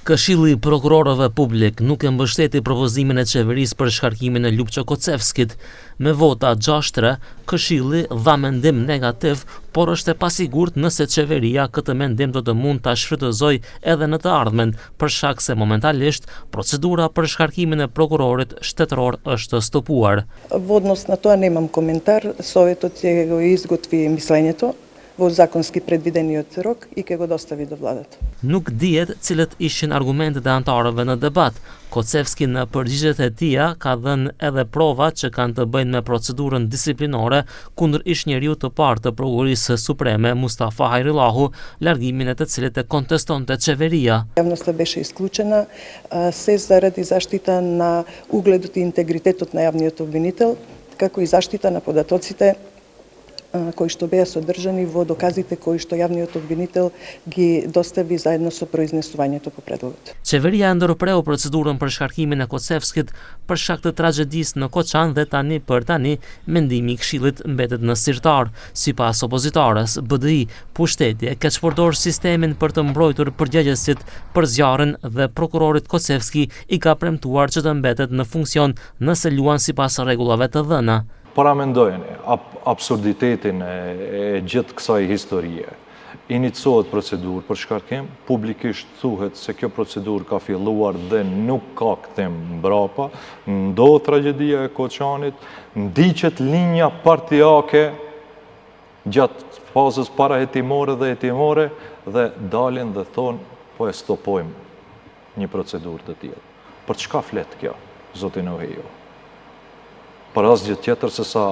Këshilli i prokurorëve publik nuk e mbështeti propozimin e qeverisë për shkarkimin e Ljupço Kocevskit. Me vota 6-3, Këshilli dha mendim negativ, por është e pasigurt nëse qeveria këtë mendim do të mund ta shfrytëzojë edhe në të ardhmen, për shkak se momentalisht procedura për shkarkimin e prokurorit shtetëror është stopuar. Во однос на тоа немам коментар, Советот ќе го изготви мислењето во законски предвидениот рок и ќе го достави до владата. Nuk dihet cilët ishin argumentet e antarëve në debat. Kocevski në përgjigjet e tija ka dhënë edhe prova që kanë të bëjnë me procedurën disiplinore kundër ish-njeriut të parë të Prokurisë Supreme Mustafa Hajrillahu, largimin e të cilit e kontestonte qeveria. Јавноста беше исклучена се заради заштита на угледот и интегритетот на јавниот обвинител, како и заштита на податоците кои што беа содржани во доказите кои што јавниот обвинител ги достави заедно со произнесувањето по предлогот. Qeveria ndërpreu procedurën për shkarkimin e Kocevskit për shkak të tragjedisë në Koçan dhe tani mendimi i Këshillit mbetet në sirtar. Sipas opozitarës, BDI, pushtetje ka përdorur sistemin për të mbrojtur përgjegjësit për zjarrin dhe prokurorit Kocevski i ka premtuar që të mbetet në funksion nëse luan sipas rregullave të dhëna. Paramendojeni absurditetin e gjithë kësaj historie. Inicohet procedurë për shkarkim, publikisht thuhet se kjo procedurë ka filluar dhe nuk ka kthim mbrapa, ndodh tragjedia e Koçanit, ndiqet linja partijake gjatë fazës parahetimore dhe hetimore dhe dalin dhe thonë po e stopojmë një procedurë të tillë. Për çka flet kjo, zotin Ohejo? Për asgjë tjetër se sa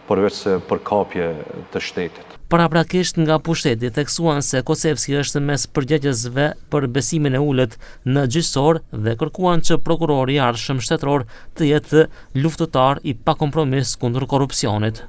përveç se përkapje të shtetit. Paraprakisht nga pushteti theksuan se Kocevski është mes përgjegjësve për besimin e ulët në gjyqësor dhe kërkuan që prokurori i ardhshëm shtetëror të jetë luftëtar i pakompromis kundër korrupsionit.